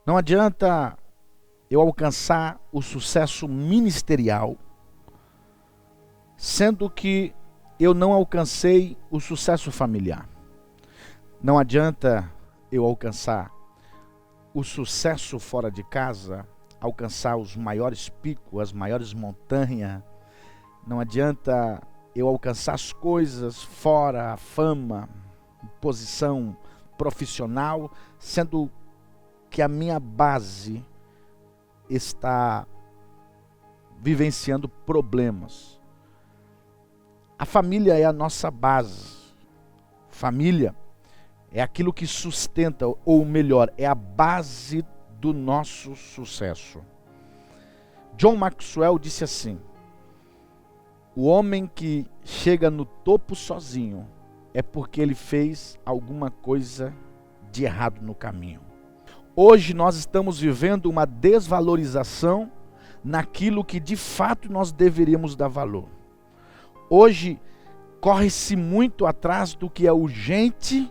Não adianta eu alcançar o sucesso ministerial, sendo que eu não alcancei o sucesso familiar. Não adianta eu alcançar o sucesso fora de casa, alcançar os maiores picos, as maiores montanhas. Não adianta eu alcançar as coisas fora, a fama, posição profissional, sendo que a minha base está vivenciando problemas. A família é a nossa base. Família é aquilo que sustenta, ou melhor, é a base do nosso sucesso. John Maxwell disse assim: o homem que chega no topo sozinho é porque ele fez alguma coisa de errado no caminho. Hoje nós estamos vivendo uma desvalorização naquilo que de fato nós deveríamos dar valor. Hoje corre-se muito atrás do que é urgente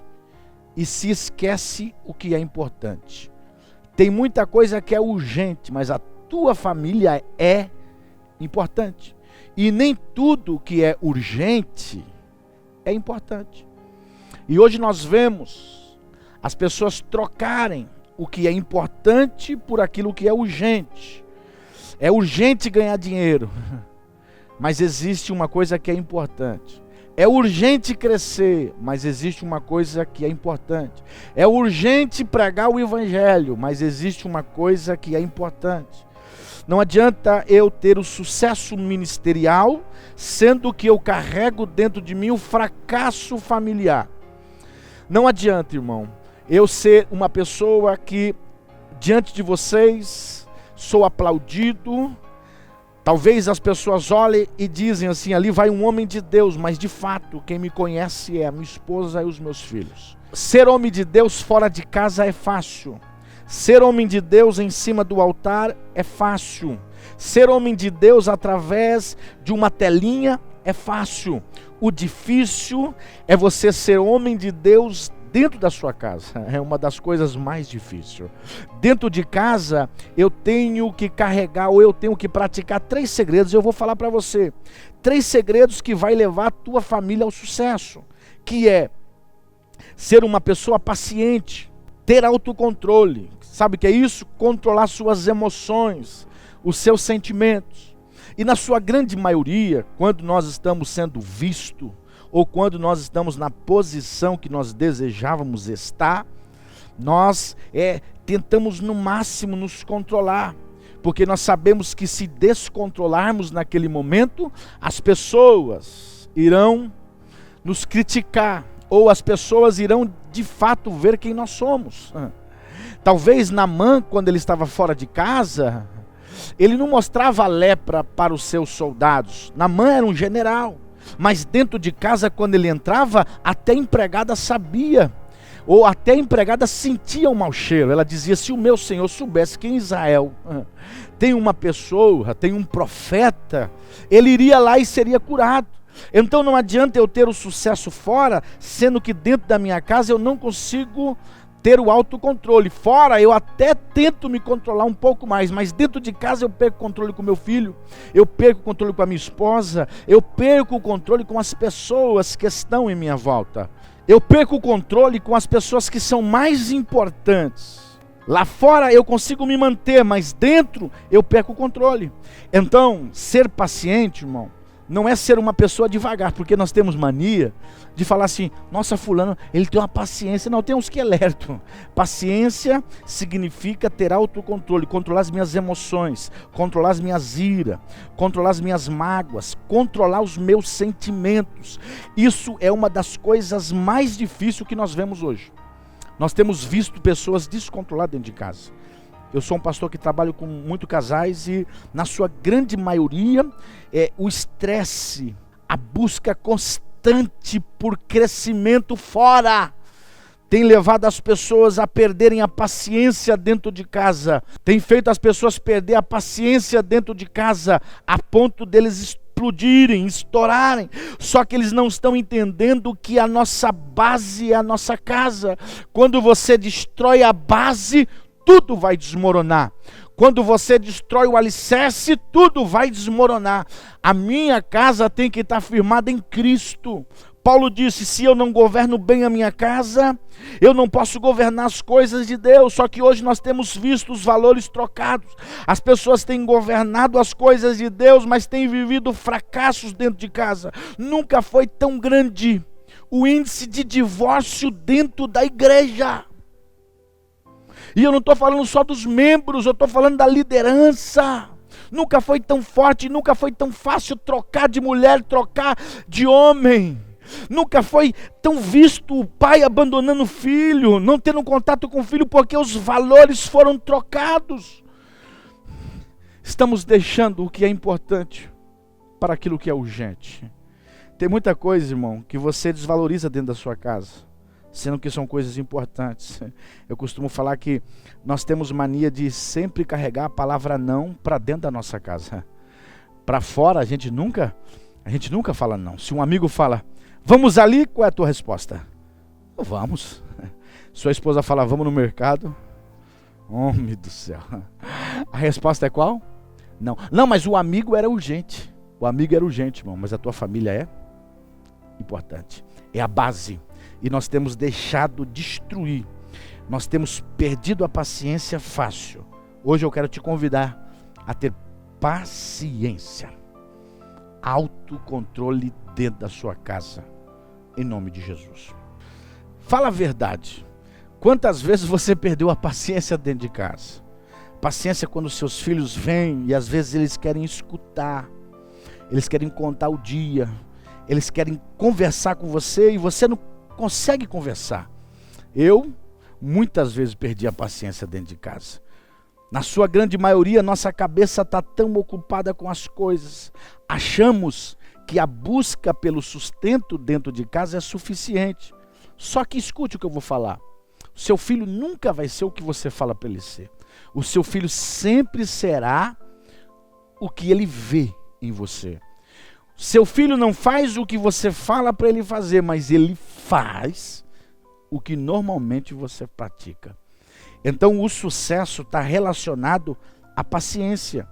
e se esquece o que é importante. Tem muita coisa que é urgente, mas a tua família é importante. E nem tudo que é urgente é importante. E hoje nós vemos as pessoas trocarem o que é importante por aquilo que é urgente. É urgente ganhar dinheiro, mas existe uma coisa que é importante. É urgente crescer, mas existe uma coisa que é importante. É urgente pregar o evangelho, mas existe uma coisa que é importante. Não adianta eu ter o sucesso ministerial, sendo que eu carrego dentro de mim o fracasso familiar. Não adianta, irmão, eu ser uma pessoa que diante de vocês sou aplaudido. Talvez as pessoas olhem e dizem assim: ali vai um homem de Deus, mas de fato quem me conhece é a minha esposa e os meus filhos. Ser homem de Deus fora de casa é fácil. Ser homem de Deus em cima do altar é fácil. Ser homem de Deus através de uma telinha é fácil. O difícil é você ser homem de Deus dentro da sua casa. É uma das coisas mais difíceis. Dentro de casa eu tenho que carregar, ou eu tenho que praticar 3 segredos. Eu vou falar para você 3 segredos que vai levar a tua família ao sucesso, que é ser uma pessoa paciente, ter autocontrole. Sabe o que é isso? Controlar suas emoções, os seus sentimentos. E na sua grande maioria, quando nós estamos sendo vistos, ou quando nós estamos na posição que nós desejávamos estar, nós tentamos no máximo nos controlar, porque nós sabemos que se descontrolarmos naquele momento, as pessoas irão nos criticar, ou as pessoas irão de fato ver quem nós somos. Talvez Naamã, quando ele estava fora de casa, ele não mostrava a lepra para os seus soldados. Naamã era um general, mas dentro de casa, quando ele entrava, até a empregada sabia, ou até a empregada sentia um mau cheiro. Ela dizia: se o meu senhor soubesse que em Israel tem uma pessoa, tem um profeta, ele iria lá e seria curado. Então não adianta eu ter o sucesso fora, sendo que dentro da minha casa eu não consigo ter o autocontrole. Fora eu até tento me controlar um pouco mais, mas dentro de casa eu perco o controle com meu filho, eu perco o controle com a minha esposa, eu perco o controle com as pessoas que estão em minha volta, eu perco o controle com as pessoas que são mais importantes. Lá fora eu consigo me manter, mas dentro eu perco o controle. Então, ser paciente, irmão, não é ser uma pessoa devagar, porque nós temos mania de falar assim: nossa, fulano, ele tem uma paciência. Não, tem uns que é lerdo. Paciência significa ter autocontrole, controlar as minhas emoções, controlar as minhas iras, controlar as minhas mágoas, controlar os meus sentimentos. Isso é uma das coisas mais difíceis que nós vemos hoje. Nós temos visto pessoas descontroladas dentro de casa. Eu sou um pastor que trabalho com muitos casais e na sua grande maioria o estresse, a busca constante por crescimento fora, tem levado as pessoas a perderem a paciência dentro de casa, tem feito as pessoas perder a paciência dentro de casa, a ponto deles explodirem, estourarem. Só que eles não estão entendendo que a nossa base é a nossa casa. Quando você destrói a base, tudo vai desmoronar. Quando você destrói o alicerce, tudo vai desmoronar. A minha casa tem que estar firmada em Cristo. Paulo disse, se eu não governo bem a minha casa, eu não posso governar as coisas de Deus. Só que hoje nós temos visto os valores trocados. As pessoas têm governado as coisas de Deus, mas têm vivido fracassos dentro de casa. Nunca foi tão grande o índice de divórcio dentro da igreja. E eu não estou falando só dos membros, eu estou falando da liderança. Nunca foi tão forte, nunca foi tão fácil trocar de mulher, trocar de homem. Nunca foi tão visto o pai abandonando o filho, não tendo contato com o filho, porque os valores foram trocados. Estamos deixando o que é importante para aquilo que é urgente. Tem muita coisa, irmão, que você desvaloriza dentro da sua casa, sendo que são coisas importantes. Eu costumo falar que nós temos mania de sempre carregar a palavra não para dentro da nossa casa. Para fora a gente nunca fala não. Se um amigo fala, vamos ali, qual é a tua resposta? Vamos. Sua esposa fala, vamos no mercado. Homem do céu. A resposta é qual? Não. Não, mas o amigo era urgente. O amigo era urgente, irmão, mas a tua família é importante. É a base. E nós temos deixado destruir. Nós temos perdido a paciência fácil. Hoje eu quero te convidar a ter paciência. Autocontrole dentro da sua casa. Em nome de Jesus. Fala a verdade. Quantas vezes você perdeu a paciência dentro de casa? Paciência quando seus filhos vêm e às vezes eles querem escutar. Eles querem contar o dia. Eles querem conversar com você e você não consegue conversar. Eu muitas vezes perdi a paciência dentro de casa. Na sua grande maioria, nossa cabeça está tão ocupada com as coisas. Achamos que a busca pelo sustento dentro de casa é suficiente. Só que escute o que eu vou falar. O seu filho nunca vai ser o que você fala para ele ser. O seu filho sempre será o que ele vê em você. Seu filho não faz o que você fala para ele fazer, mas ele faz o que normalmente você pratica. Então o sucesso está relacionado à paciência.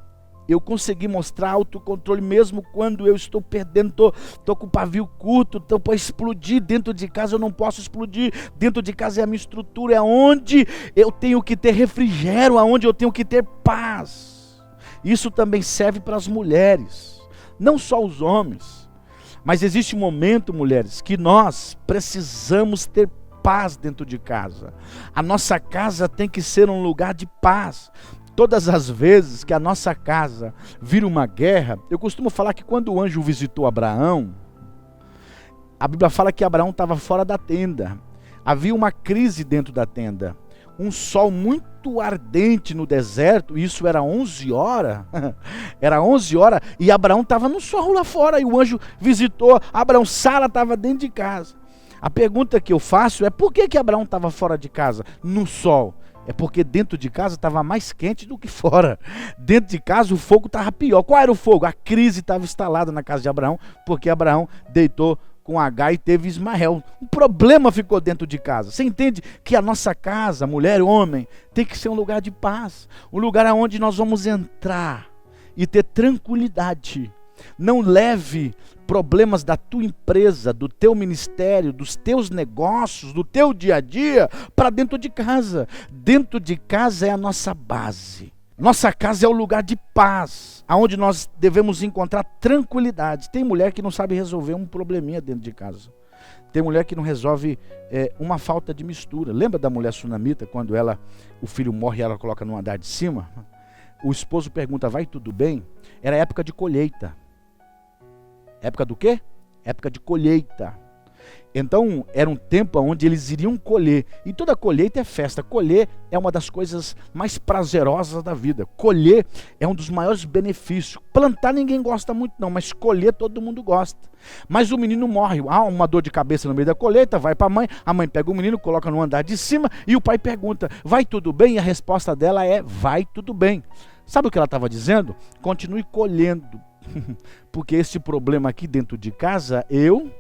Eu consegui mostrar autocontrole mesmo quando eu estou perdendo, estou com o pavio curto, estou para explodir dentro de casa, eu não posso explodir. Dentro de casa é a minha estrutura, é onde eu tenho que ter refrigério, aonde eu tenho que ter paz. Isso também serve para as mulheres, não só os homens. Mas existe um momento, mulheres, que nós precisamos ter paz dentro de casa. A nossa casa tem que ser um lugar de paz. Todas as vezes que a nossa casa vira uma guerra, eu costumo falar que quando o anjo visitou Abraão, a Bíblia fala que Abraão estava fora da tenda. Havia uma crise dentro da tenda. Um sol muito ardente no deserto, isso era 11 horas. Era 11 horas e Abraão estava no sol lá fora e o anjo visitou Abraão. Sara estava dentro de casa. A pergunta que eu faço é por que Abraão estava fora de casa, no sol? É porque dentro de casa estava mais quente do que fora. Dentro de casa o fogo estava pior. Qual era o fogo? A crise estava instalada na casa de Abraão, porque Abraão deitou com Agar e teve Ismael. Um problema ficou dentro de casa. Você entende que a nossa casa, mulher e homem, tem que ser um lugar de paz. Um lugar onde nós vamos entrar e ter tranquilidade. Não leve problemas da tua empresa, do teu ministério, dos teus negócios, do teu dia a dia para dentro de casa. Dentro de casa é a nossa base. Nossa casa é o lugar de paz, aonde nós devemos encontrar tranquilidade. Tem mulher que não sabe resolver um probleminha dentro de casa. Tem mulher que não resolve uma falta de mistura. Lembra da mulher sunamita, quando o filho morre e ela coloca no andar de cima? O esposo pergunta, vai tudo bem? Era época de colheita. Época do quê? Época de colheita. Então, era um tempo onde eles iriam colher. E toda colheita é festa. Colher é uma das coisas mais prazerosas da vida. Colher é um dos maiores benefícios. Plantar ninguém gosta muito não, mas colher todo mundo gosta. Mas o menino morre. Há uma dor de cabeça no meio da colheita, vai para a mãe pega o menino, coloca no andar de cima e o pai pergunta, vai tudo bem? E a resposta dela é, vai tudo bem. Sabe o que ela estava dizendo? Continue colhendo. Porque esse problema aqui dentro de casa, eu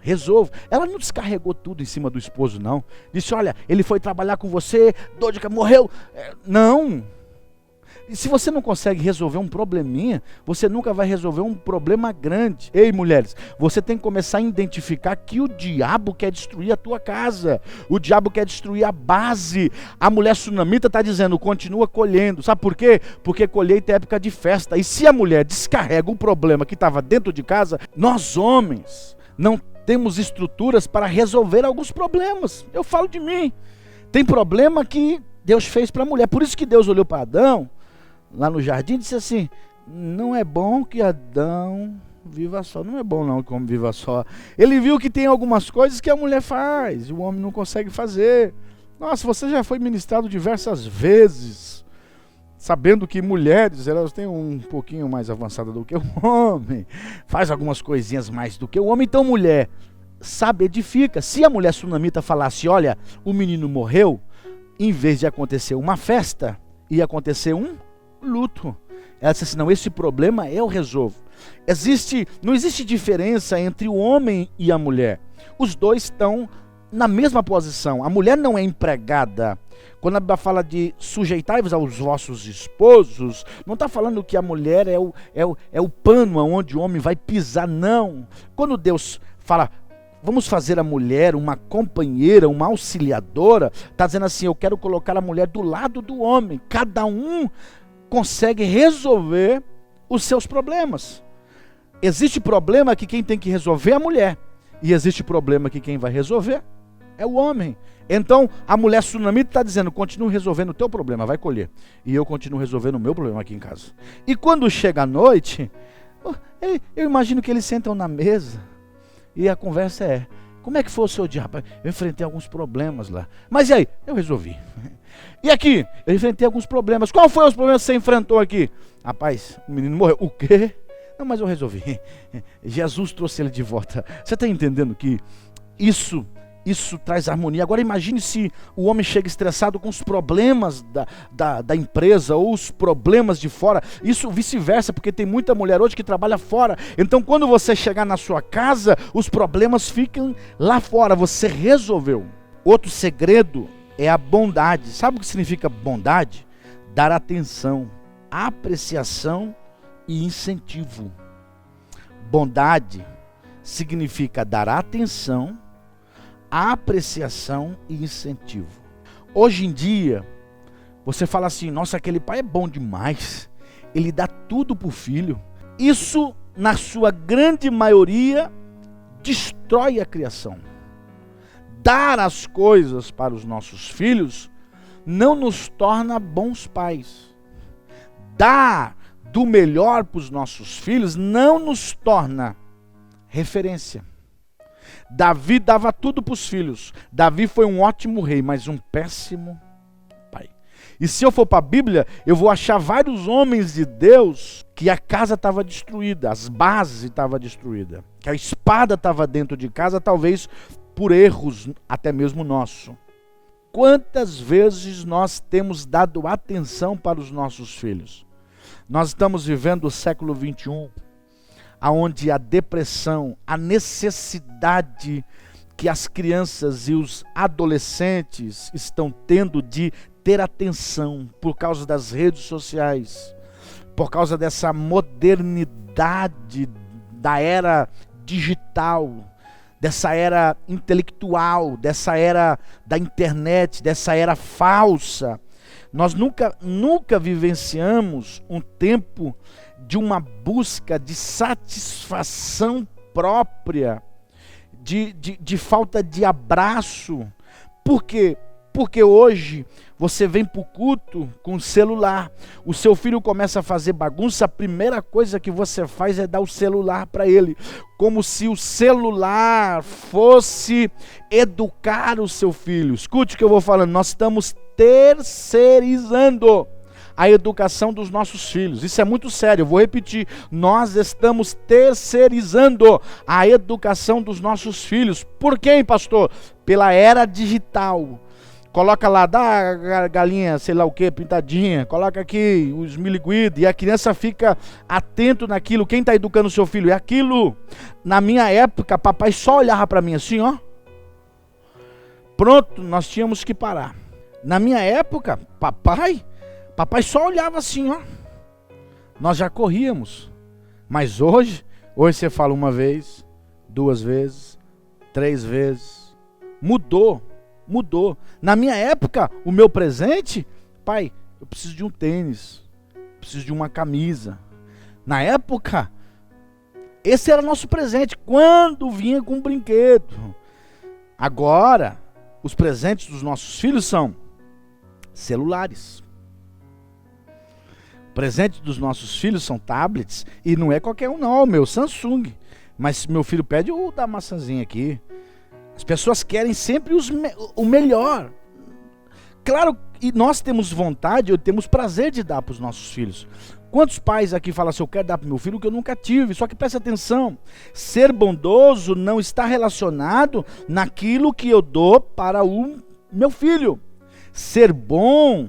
resolva. Ela não descarregou tudo em cima do esposo, não. Disse, olha, ele foi trabalhar com você, dor de cabeça, morreu. Não. E se você não consegue resolver um probleminha, você nunca vai resolver um problema grande. Ei, mulheres, você tem que começar a identificar que o diabo quer destruir a tua casa. O diabo quer destruir a base. A mulher sunamita está dizendo, continua colhendo. Sabe por quê? Porque colheita é época de festa. E se a mulher descarrega um problema que estava dentro de casa, nós homens não temos estruturas para resolver alguns problemas. Eu falo de mim. Tem problema que Deus fez para a mulher. Por isso que Deus olhou para Adão, lá no jardim, e disse assim, não é bom que Adão viva só. Não é bom não que o homem viva só. Ele viu que tem algumas coisas que a mulher faz, e o homem não consegue fazer. Nossa, você já foi ministrado diversas vezes, sabendo que mulheres, elas têm um pouquinho mais avançada do que o homem, faz algumas coisinhas mais do que o homem. Então mulher, sabe, edifica. Se a mulher sunamita falasse, olha, o menino morreu, em vez de acontecer uma festa, ia acontecer um luto. Ela disse assim, não, esse problema eu resolvo. Não existe diferença entre o homem e a mulher. Os dois estão na mesma posição. A mulher não é empregada. Quando a Bíblia fala de sujeitai-vos aos vossos esposos, não está falando que a mulher é o pano onde o homem vai pisar, não. Quando Deus fala, vamos fazer a mulher uma companheira, uma auxiliadora, está dizendo assim, eu quero colocar a mulher do lado do homem. Cada um consegue resolver os seus problemas. Existe problema que quem tem que resolver é a mulher, e existe problema que quem vai resolver é o homem. Então a mulher sunamita está dizendo, continue resolvendo o teu problema, vai colher, e eu continuo resolvendo o meu problema aqui em casa. E quando chega a noite, eu imagino que eles sentam na mesa e a conversa é, como é que foi o seu dia? Rapaz, eu enfrentei alguns problemas lá. Mas e aí? Eu resolvi. E aqui? Eu enfrentei alguns problemas. Qual foi os problemas que você enfrentou aqui? Rapaz, o menino morreu. O quê? Não, mas eu resolvi. Jesus trouxe ele de volta. Você está entendendo que isso traz harmonia? Agora imagine se o homem chega estressado com os problemas da empresa ou os problemas de fora. Isso vice-versa, porque tem muita mulher hoje que trabalha fora. Então quando você chegar na sua casa, os problemas ficam lá fora. Você resolveu. Outro segredo é a bondade. Sabe o que significa bondade? Dar atenção, apreciação e incentivo. Bondade significa dar atenção, apreciação e incentivo. Hoje em dia, você fala assim, nossa, aquele pai é bom demais, ele dá tudo para o filho. Isso, na sua grande maioria, destrói a criação. Dar as coisas para os nossos filhos não nos torna bons pais. Dar do melhor para os nossos filhos não nos torna referência. Davi dava tudo para os filhos. Davi foi um ótimo rei, mas um péssimo pai. E se eu for para a Bíblia, eu vou achar vários homens de Deus que a casa estava destruída, as bases estavam destruídas, que a espada estava dentro de casa, talvez por erros até mesmo nosso. Quantas vezes nós temos dado atenção para os nossos filhos? Nós estamos vivendo o século 21, onde a depressão, a necessidade que as crianças e os adolescentes estão tendo de ter atenção por causa das redes sociais, por causa dessa modernidade da era digital, dessa era intelectual, dessa era da internet, dessa era falsa. Nós nunca vivenciamos um tempo de uma busca de satisfação própria, de falta de abraço. Por quê? Porque hoje você vem para o culto com o celular, o seu filho começa a fazer bagunça, a primeira coisa que você faz é dar o celular para ele, como se o celular fosse educar o seu filho. Escute o que eu vou falando, nós estamos terceirizando a educação dos nossos filhos. Isso é muito sério, eu vou repetir. Nós estamos terceirizando a educação dos nossos filhos. Por quê, pastor? Pela era digital. coloca lá, dá a galinha, sei lá o que, pintadinha, coloca aqui os miliguidos, e a criança fica atento naquilo. Quem está educando o seu filho é aquilo. Na minha época, papai só olhava para mim assim, ó. Pronto, nós tínhamos que parar. Na minha época, papai só olhava assim, ó. Nós já corríamos. Mas hoje você fala uma vez, 2 vezes, 3 vezes. Mudou. Na minha época, o meu presente, pai, eu preciso de um tênis, preciso de uma camisa. Na época, esse era nosso presente, quando vinha com um brinquedo. Agora, os presentes dos nossos filhos são celulares. O presente dos nossos filhos são tablets, e não é qualquer um não, é o meu Samsung. Mas meu filho pede o da maçãzinha aqui. As pessoas querem sempre o melhor. Claro, e nós temos vontade, ou temos prazer de dar para os nossos filhos. Quantos pais aqui falam assim, eu quero dar para o meu filho o que eu nunca tive? Só que preste atenção, ser bondoso não está relacionado naquilo que eu dou para o meu filho. Ser bom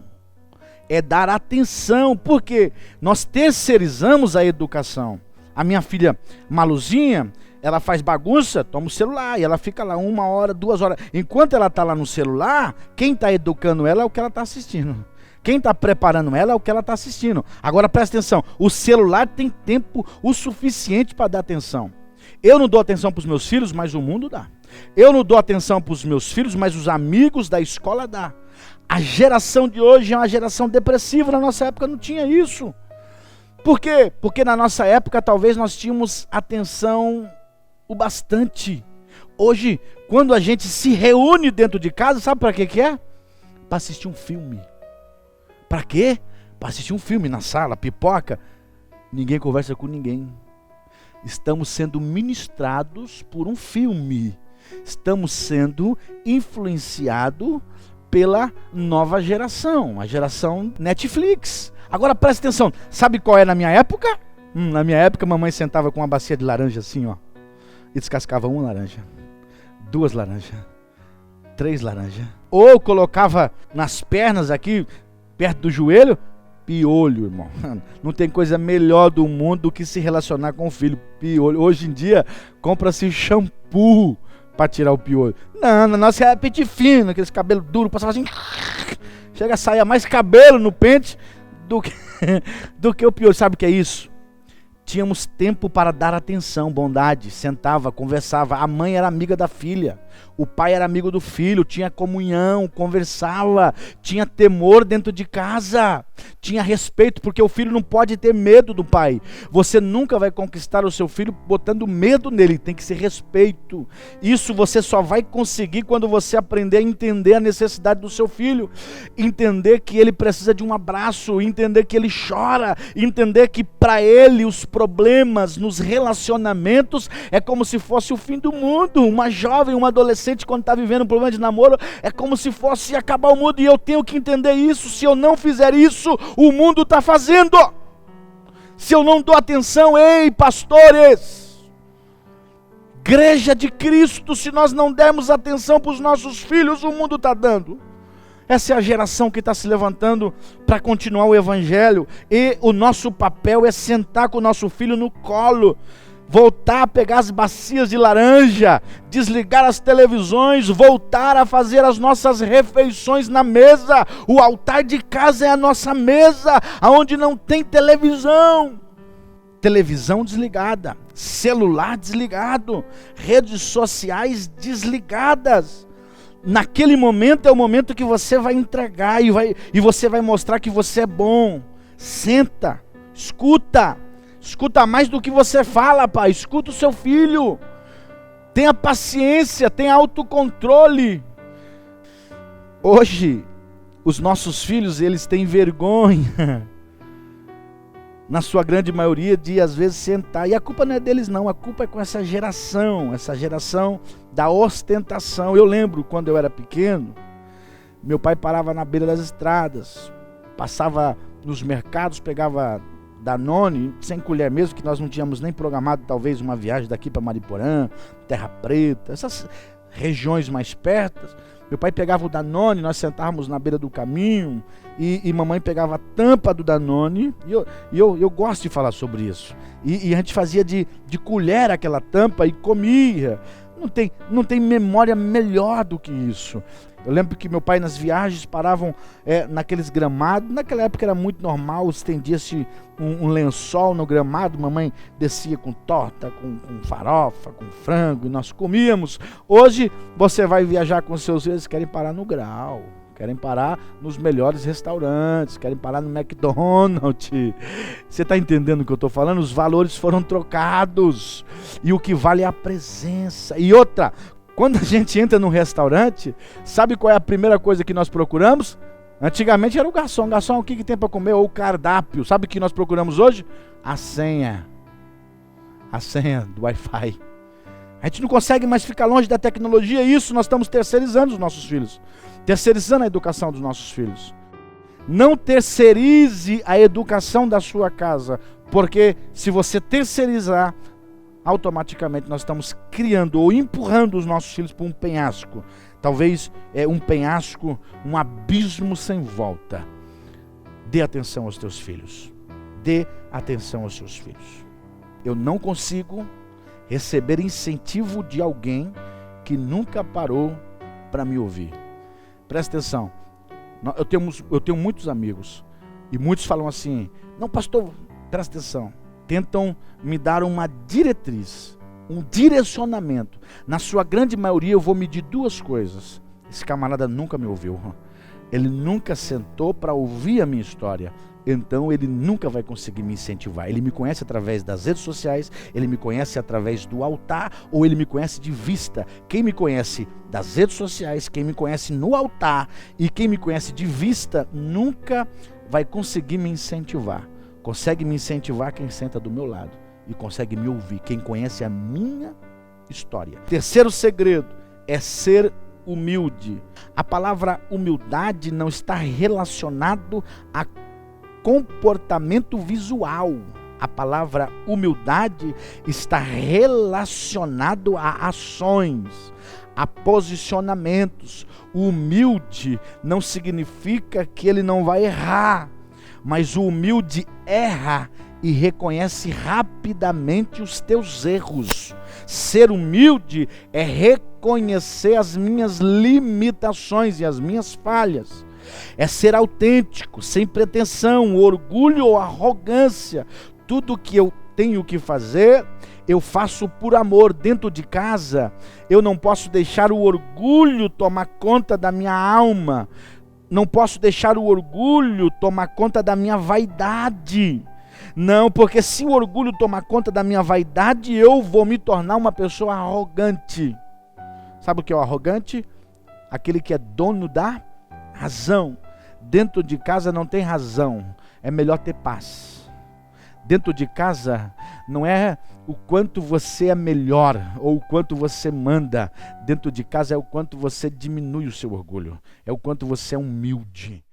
é dar atenção, porque nós terceirizamos a educação. A minha filha Maluzinha, ela faz bagunça, toma o celular, e ela fica lá 1 hora, 2 horas. Enquanto ela está lá no celular, quem está educando ela é o que ela está assistindo. Quem está preparando ela é o que ela está assistindo. Agora presta atenção, o celular tem tempo o suficiente para dar atenção. Eu não dou atenção para os meus filhos, mas o mundo dá. Eu não dou atenção para os meus filhos, mas os amigos da escola dá. A geração de hoje é uma geração depressiva, na nossa época não tinha isso. Por quê? Porque na nossa época talvez nós tínhamos atenção o bastante. Hoje, quando a gente se reúne dentro de casa, sabe para que é? Para assistir um filme. Para quê? Para assistir um filme na sala, pipoca. Ninguém conversa com ninguém. Estamos sendo ministrados por um filme. Estamos sendo influenciados pela nova geração, a geração Netflix. Agora presta atenção, sabe qual é na minha época? Na minha época, mamãe sentava com uma bacia de laranja assim, ó, e descascava 1 laranja, 2 laranjas, 3 laranjas. Ou colocava nas pernas aqui, perto do joelho, piolho, irmão. Não tem coisa melhor do mundo do que se relacionar com o filho. Piolho. Hoje em dia, compra-se shampoo para tirar o piolho. Não, na nossa era pente fino, aqueles cabelos duros, passava assim, chega a sair mais cabelo no pente do que o piolho. Sabe o que é isso? Tínhamos tempo para dar atenção, bondade, sentava, conversava. A mãe era amiga da filha, o pai era amigo do filho, tinha comunhão, conversava, tinha temor dentro de casa, tinha respeito, porque o filho não pode ter medo do pai. Você nunca vai conquistar o seu filho botando medo nele, tem que ser respeito. Isso você só vai conseguir quando você aprender a entender a necessidade do seu filho, entender que ele precisa de um abraço, entender que ele chora, entender que para ele os problemas nos relacionamentos é como se fosse o fim do mundo. Uma jovem, uma adolescente, quando está vivendo um problema de namoro, é como se fosse acabar o mundo, e eu tenho que entender isso. Se eu não fizer isso, o mundo está fazendo. Se eu não dou atenção, ei pastores, igreja de Cristo, se nós não dermos atenção para os nossos filhos, o mundo está dando. Essa é a geração que está se levantando para continuar o evangelho, e o nosso papel é sentar com o nosso filho no colo, voltar a pegar as bacias de laranja, desligar as televisões, voltar a fazer as nossas refeições na mesa. O altar de casa é a nossa mesa, aonde não tem televisão. Televisão desligada, celular desligado, redes sociais desligadas. Naquele momento é o momento que você vai entregar e você vai mostrar que você é bom. Senta, escuta mais do que você fala, pai. Escuta o seu filho. Tenha paciência, tenha autocontrole. Hoje, os nossos filhos, eles têm vergonha, na sua grande maioria, de às vezes sentar. E a culpa não é deles não, a culpa é com essa geração da ostentação. Eu lembro quando eu era pequeno, meu pai parava na beira das estradas, passava nos mercados, pegava Danone, sem colher mesmo, que nós não tínhamos nem programado talvez uma viagem daqui para Mariporã, Terra Preta, regiões mais perto. Meu pai pegava o Danone, nós sentávamos na beira do caminho e mamãe pegava a tampa do Danone. E eu gosto de falar sobre isso. E a gente fazia de colher aquela tampa e comia. Não tem memória melhor do que isso. Eu lembro que meu pai nas viagens paravam naqueles gramados. Naquela época era muito normal, estendia-se um lençol no gramado. Mamãe descia com torta, com farofa, com frango e nós comíamos. Hoje você vai viajar com seus filhos, querem parar no Grau, querem parar nos melhores restaurantes, querem parar no McDonald's. Você está entendendo o que eu estou falando? Os valores foram trocados e o que vale é a presença. E outra, quando a gente entra num restaurante, sabe qual é a primeira coisa que nós procuramos? Antigamente era o garçom. Garçom, o que tem para comer? Ou o cardápio. Sabe o que nós procuramos hoje? A senha. A senha do Wi-Fi. A gente não consegue mais ficar longe da tecnologia. Isso nós estamos terceirizando os nossos filhos. Terceirizando a educação dos nossos filhos. Não terceirize a educação da sua casa. Porque se você terceirizar, automaticamente nós estamos criando ou empurrando os nossos filhos para um penhasco. Talvez um penhasco, um abismo sem volta. Dê atenção aos teus filhos. Dê atenção aos seus filhos. Eu não consigo receber incentivo de alguém que nunca parou para me ouvir. Presta atenção. Eu tenho muitos amigos e muitos falam assim: não, pastor, presta atenção. Tentam me dar uma diretriz, um direcionamento. Na sua grande maioria eu vou medir duas coisas. Esse camarada nunca me ouviu. Ele nunca sentou para ouvir a minha história. Então ele nunca vai conseguir me incentivar. Ele me conhece através das redes sociais, ele me conhece através do altar, ou ele me conhece de vista. Quem me conhece das redes sociais, quem me conhece no altar e quem me conhece de vista, nunca vai conseguir me incentivar. Consegue me incentivar quem senta do meu lado e consegue me ouvir quem conhece a minha história. Terceiro segredo é ser humilde. A palavra humildade não está relacionado a comportamento visual. A palavra humildade está relacionado a ações, a posicionamentos. O humilde não significa que ele não vai errar, mas o humilde erra e reconhece rapidamente os teus erros. Ser humilde é reconhecer as minhas limitações e as minhas falhas. É ser autêntico, sem pretensão, orgulho ou arrogância. Tudo que eu tenho que fazer, eu faço por amor. Dentro de casa, eu não posso deixar o orgulho tomar conta da minha alma. Não posso deixar o orgulho tomar conta da minha vaidade. Não, porque se o orgulho tomar conta da minha vaidade, eu vou me tornar uma pessoa arrogante. Sabe o que é o arrogante? Aquele que é dono da razão. Dentro de casa não tem razão. É melhor ter paz. Dentro de casa não é o quanto você é melhor ou o quanto você manda. Dentro de casa é o quanto você diminui o seu orgulho. É o quanto você é humilde.